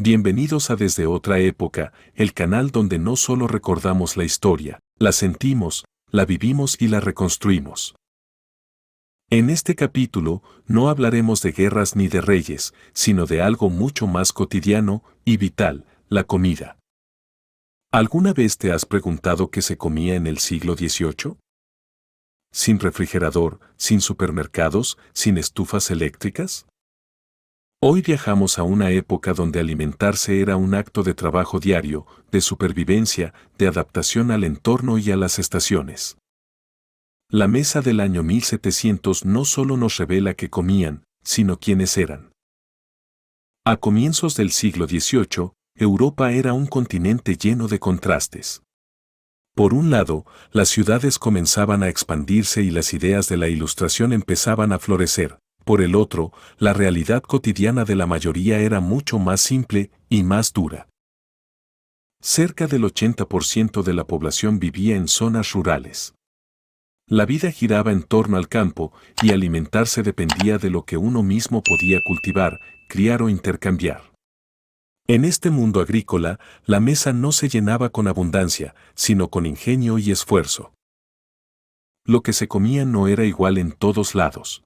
Bienvenidos a Desde Otra Época, el canal donde no solo recordamos la historia, la sentimos, la vivimos y la reconstruimos. En este capítulo no hablaremos de guerras ni de reyes, sino de algo mucho más cotidiano y vital, la comida. ¿Alguna vez te has preguntado qué se comía en el siglo XVIII? ¿Sin refrigerador, sin supermercados, sin estufas eléctricas? Hoy viajamos a una época donde alimentarse era un acto de trabajo diario, de supervivencia, de adaptación al entorno y a las estaciones. La mesa del año 1700 no solo nos revela qué comían, sino quiénes eran. A comienzos del siglo XVIII, Europa era un continente lleno de contrastes. Por un lado, las ciudades comenzaban a expandirse y las ideas de la Ilustración empezaban a florecer. Por el otro, la realidad cotidiana de la mayoría era mucho más simple y más dura. Cerca del 80% de la población vivía en zonas rurales. La vida giraba en torno al campo y alimentarse dependía de lo que uno mismo podía cultivar, criar o intercambiar. En este mundo agrícola, la mesa no se llenaba con abundancia, sino con ingenio y esfuerzo. Lo que se comía no era igual en todos lados.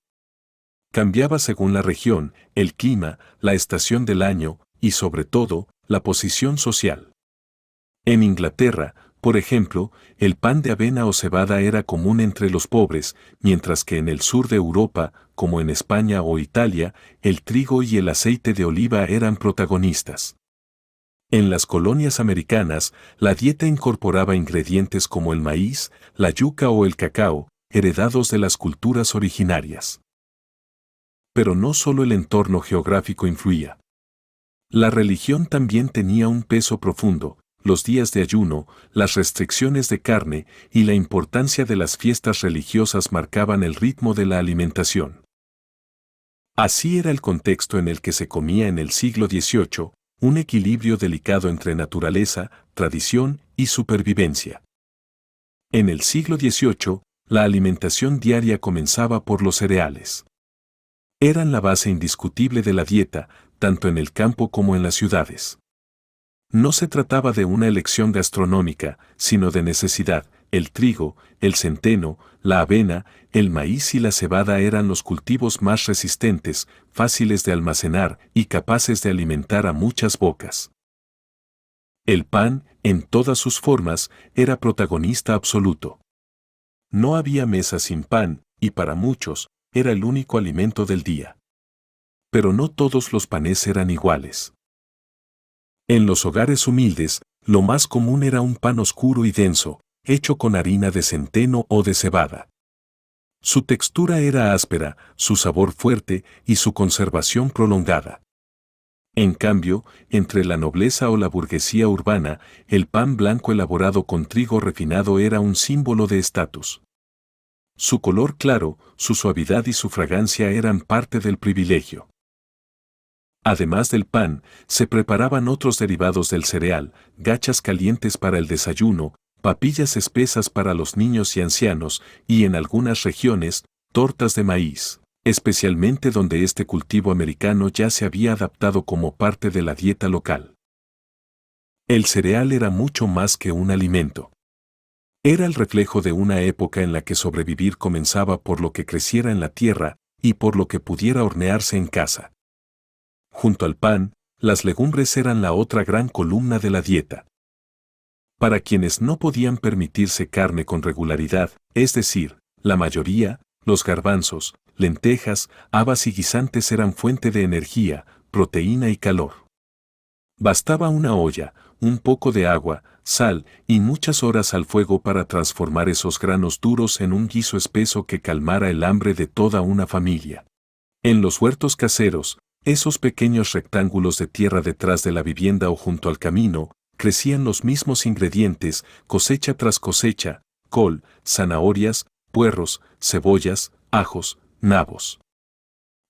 Cambiaba según la región, el clima, la estación del año y, sobre todo, la posición social. En Inglaterra, por ejemplo, el pan de avena o cebada era común entre los pobres, mientras que en el sur de Europa, como en España o Italia, el trigo y el aceite de oliva eran protagonistas. En las colonias americanas, la dieta incorporaba ingredientes como el maíz, la yuca o el cacao, heredados de las culturas originarias. Pero no solo el entorno geográfico influía. La religión también tenía un peso profundo, los días de ayuno, las restricciones de carne y la importancia de las fiestas religiosas marcaban el ritmo de la alimentación. Así era el contexto en el que se comía en el siglo XVIII, un equilibrio delicado entre naturaleza, tradición y supervivencia. En el siglo XVIII, la alimentación diaria comenzaba por los cereales. Eran la base indiscutible de la dieta, tanto en el campo como en las ciudades. No se trataba de una elección gastronómica, sino de necesidad. El trigo, el centeno, la avena, el maíz y la cebada eran los cultivos más resistentes, fáciles de almacenar y capaces de alimentar a muchas bocas. El pan, en todas sus formas, era protagonista absoluto. No había mesa sin pan, y para muchos, era el único alimento del día. Pero no todos los panes eran iguales. En los hogares humildes, lo más común era un pan oscuro y denso, hecho con harina de centeno o de cebada. Su textura era áspera, su sabor fuerte y su conservación prolongada. En cambio, entre la nobleza o la burguesía urbana, el pan blanco elaborado con trigo refinado era un símbolo de estatus. Su color claro, su suavidad y su fragancia eran parte del privilegio. Además del pan, se preparaban otros derivados del cereal, gachas calientes para el desayuno, papillas espesas para los niños y ancianos, y en algunas regiones, tortas de maíz, especialmente donde este cultivo americano ya se había adaptado como parte de la dieta local. El cereal era mucho más que un alimento. Era el reflejo de una época en la que sobrevivir comenzaba por lo que creciera en la tierra y por lo que pudiera hornearse en casa. Junto al pan, las legumbres eran la otra gran columna de la dieta. Para quienes no podían permitirse carne con regularidad, es decir, la mayoría, los garbanzos, lentejas, habas y guisantes eran fuente de energía, proteína y calor. Bastaba una olla, un poco de agua, sal y muchas horas al fuego para transformar esos granos duros en un guiso espeso que calmara el hambre de toda una familia. En los huertos caseros, esos pequeños rectángulos de tierra detrás de la vivienda o junto al camino, crecían los mismos ingredientes, cosecha tras cosecha: col, zanahorias, puerros, cebollas, ajos, nabos.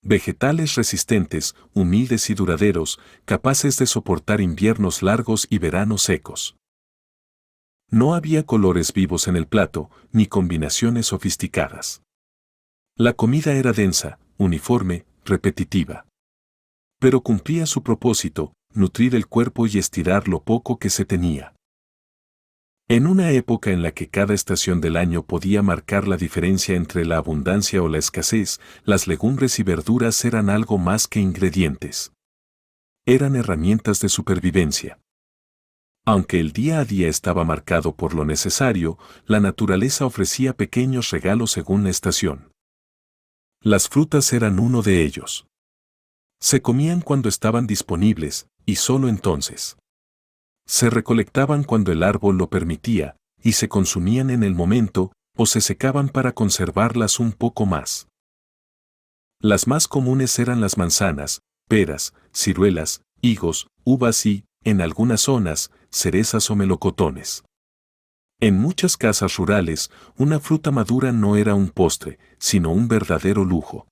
Vegetales resistentes, humildes y duraderos, capaces de soportar inviernos largos y veranos secos. No había colores vivos en el plato, ni combinaciones sofisticadas. La comida era densa, uniforme, repetitiva. Pero cumplía su propósito: nutrir el cuerpo y estirar lo poco que se tenía. En una época en la que cada estación del año podía marcar la diferencia entre la abundancia o la escasez, las legumbres y verduras eran algo más que ingredientes. Eran herramientas de supervivencia. Aunque el día a día estaba marcado por lo necesario, la naturaleza ofrecía pequeños regalos según la estación. Las frutas eran uno de ellos. Se comían cuando estaban disponibles, y solo entonces. Se recolectaban cuando el árbol lo permitía, y se consumían en el momento, o se secaban para conservarlas un poco más. Las más comunes eran las manzanas, peras, ciruelas, higos, uvas y, en algunas zonas, cerezas o melocotones. En muchas casas rurales, una fruta madura no era un postre, sino un verdadero lujo.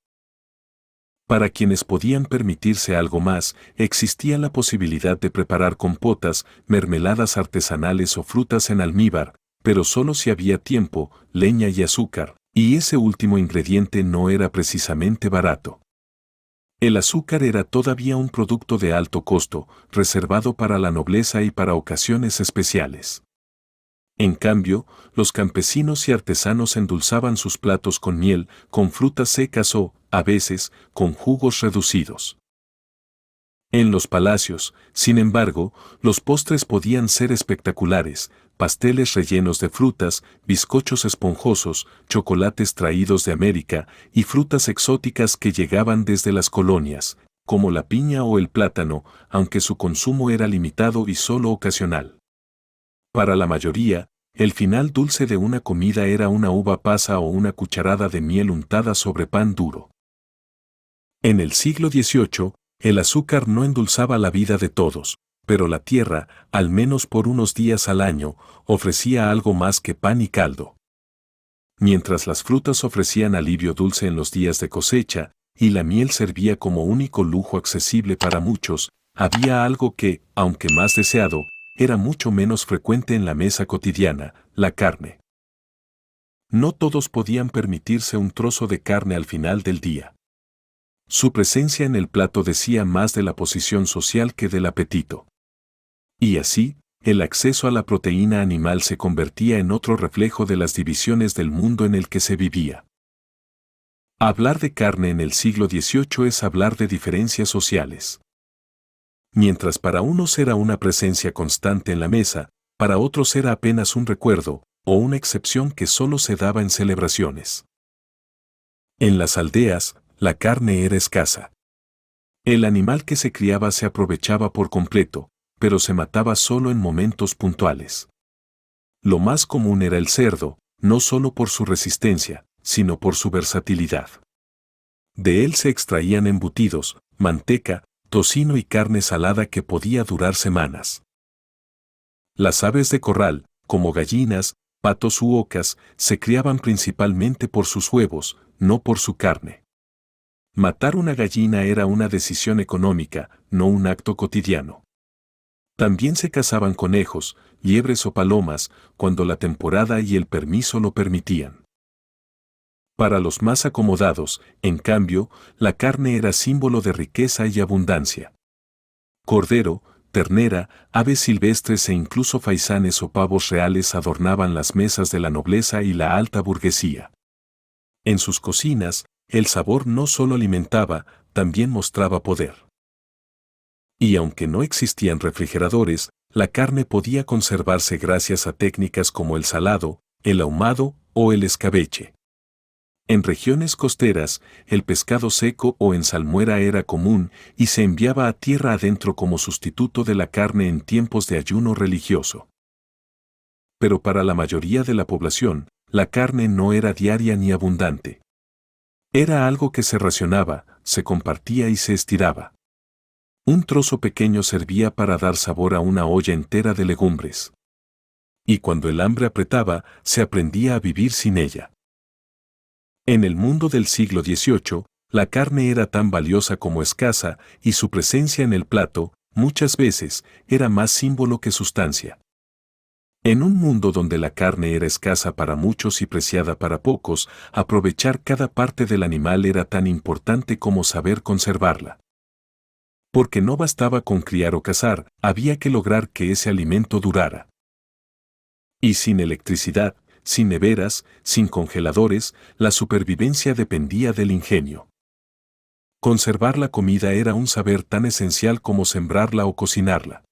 Para quienes podían permitirse algo más, existía la posibilidad de preparar compotas, mermeladas artesanales o frutas en almíbar, pero solo si había tiempo, leña y azúcar, y ese último ingrediente no era precisamente barato. El azúcar era todavía un producto de alto costo, reservado para la nobleza y para ocasiones especiales. En cambio, los campesinos y artesanos endulzaban sus platos con miel, con frutas secas o, a veces, con jugos reducidos. En los palacios, sin embargo, los postres podían ser espectaculares: pasteles rellenos de frutas, bizcochos esponjosos, chocolates traídos de América y frutas exóticas que llegaban desde las colonias, como la piña o el plátano, aunque su consumo era limitado y solo ocasional. Para la mayoría, el final dulce de una comida era una uva pasa o una cucharada de miel untada sobre pan duro. En el siglo XVIII, el azúcar no endulzaba la vida de todos, pero la tierra, al menos por unos días al año, ofrecía algo más que pan y caldo. Mientras las frutas ofrecían alivio dulce en los días de cosecha, y la miel servía como único lujo accesible para muchos, había algo que, aunque más deseado, era mucho menos frecuente en la mesa cotidiana: la carne. No todos podían permitirse un trozo de carne al final del día. Su presencia en el plato decía más de la posición social que del apetito. Y así, el acceso a la proteína animal se convertía en otro reflejo de las divisiones del mundo en el que se vivía. Hablar de carne en el siglo XVIII es hablar de diferencias sociales. Mientras para unos era una presencia constante en la mesa, para otros era apenas un recuerdo, o una excepción que solo se daba en celebraciones. En las aldeas, la carne era escasa. El animal que se criaba se aprovechaba por completo, pero se mataba solo en momentos puntuales. Lo más común era el cerdo, no solo por su resistencia, sino por su versatilidad. De él se extraían embutidos, manteca, tocino y carne salada que podía durar semanas. Las aves de corral, como gallinas, patos u ocas, se criaban principalmente por sus huevos, no por su carne. Matar una gallina era una decisión económica, no un acto cotidiano. También se cazaban conejos, liebres o palomas, cuando la temporada y el permiso lo permitían. Para los más acomodados, en cambio, la carne era símbolo de riqueza y abundancia. Cordero, ternera, aves silvestres e incluso faisanes o pavos reales adornaban las mesas de la nobleza y la alta burguesía. En sus cocinas, el sabor no solo alimentaba, también mostraba poder. Y aunque no existían refrigeradores, la carne podía conservarse gracias a técnicas como el salado, el ahumado o el escabeche. En regiones costeras, el pescado seco o en salmuera era común y se enviaba a tierra adentro como sustituto de la carne en tiempos de ayuno religioso. Pero para la mayoría de la población, la carne no era diaria ni abundante. Era algo que se racionaba, se compartía y se estiraba. Un trozo pequeño servía para dar sabor a una olla entera de legumbres. Y cuando el hambre apretaba, se aprendía a vivir sin ella. En el mundo del siglo XVIII, la carne era tan valiosa como escasa, y su presencia en el plato, muchas veces, era más símbolo que sustancia. En un mundo donde la carne era escasa para muchos y preciada para pocos, aprovechar cada parte del animal era tan importante como saber conservarla. Porque no bastaba con criar o cazar, había que lograr que ese alimento durara. Y sin electricidad, sin neveras, sin congeladores, la supervivencia dependía del ingenio. Conservar la comida era un saber tan esencial como sembrarla o cocinarla.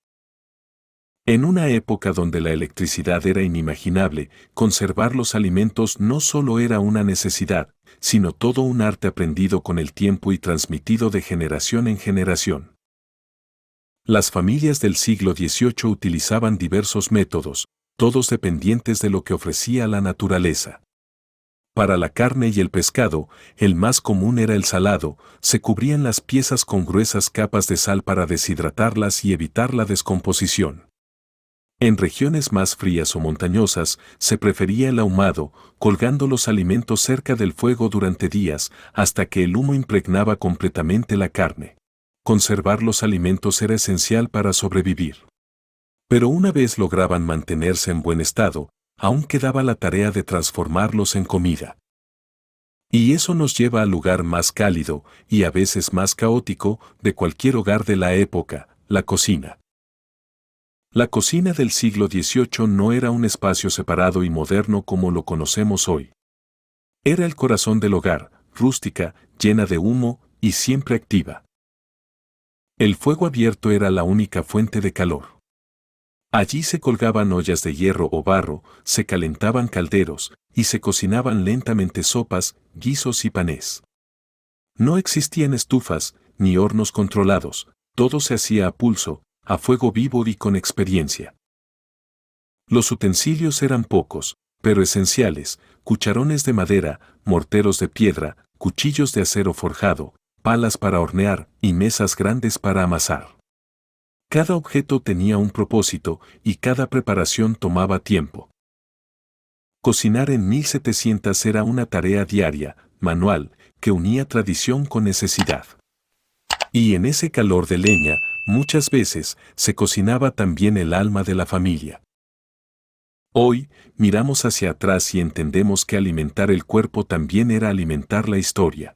En una época donde la electricidad era inimaginable, conservar los alimentos no solo era una necesidad, sino todo un arte aprendido con el tiempo y transmitido de generación en generación. Las familias del siglo XVIII utilizaban diversos métodos, todos dependientes de lo que ofrecía la naturaleza. Para la carne y el pescado, el más común era el salado, se cubrían las piezas con gruesas capas de sal para deshidratarlas y evitar la descomposición. En regiones más frías o montañosas, se prefería el ahumado, colgando los alimentos cerca del fuego durante días, hasta que el humo impregnaba completamente la carne. Conservar los alimentos era esencial para sobrevivir. Pero una vez lograban mantenerse en buen estado, aún quedaba la tarea de transformarlos en comida. Y eso nos lleva al lugar más cálido, y a veces más caótico, de cualquier hogar de la época, la cocina. La cocina del siglo XVIII no era un espacio separado y moderno como lo conocemos hoy. Era el corazón del hogar, rústica, llena de humo y siempre activa. El fuego abierto era la única fuente de calor. Allí se colgaban ollas de hierro o barro, se calentaban calderos, y se cocinaban lentamente sopas, guisos y panés. No existían estufas, ni hornos controlados, todo se hacía a pulso, a fuego vivo y con experiencia. Los utensilios eran pocos, pero esenciales: cucharones de madera, morteros de piedra, cuchillos de acero forjado, palas para hornear y mesas grandes para amasar. Cada objeto tenía un propósito y cada preparación tomaba tiempo. Cocinar en 1700 era una tarea diaria, manual, que unía tradición con necesidad. Y en ese calor de leña, muchas veces, se cocinaba también el alma de la familia. Hoy, miramos hacia atrás y entendemos que alimentar el cuerpo también era alimentar la historia.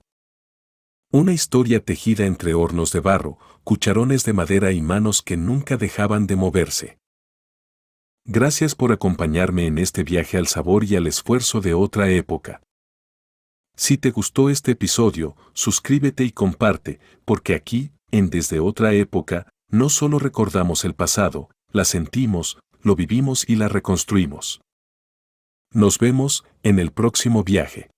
Una historia tejida entre hornos de barro, cucharones de madera y manos que nunca dejaban de moverse. Gracias por acompañarme en este viaje al sabor y al esfuerzo de otra época. Si te gustó este episodio, suscríbete y comparte, porque aquí, en Desde Otra Época, no solo recordamos el pasado, la sentimos, lo vivimos y la reconstruimos. Nos vemos en el próximo viaje.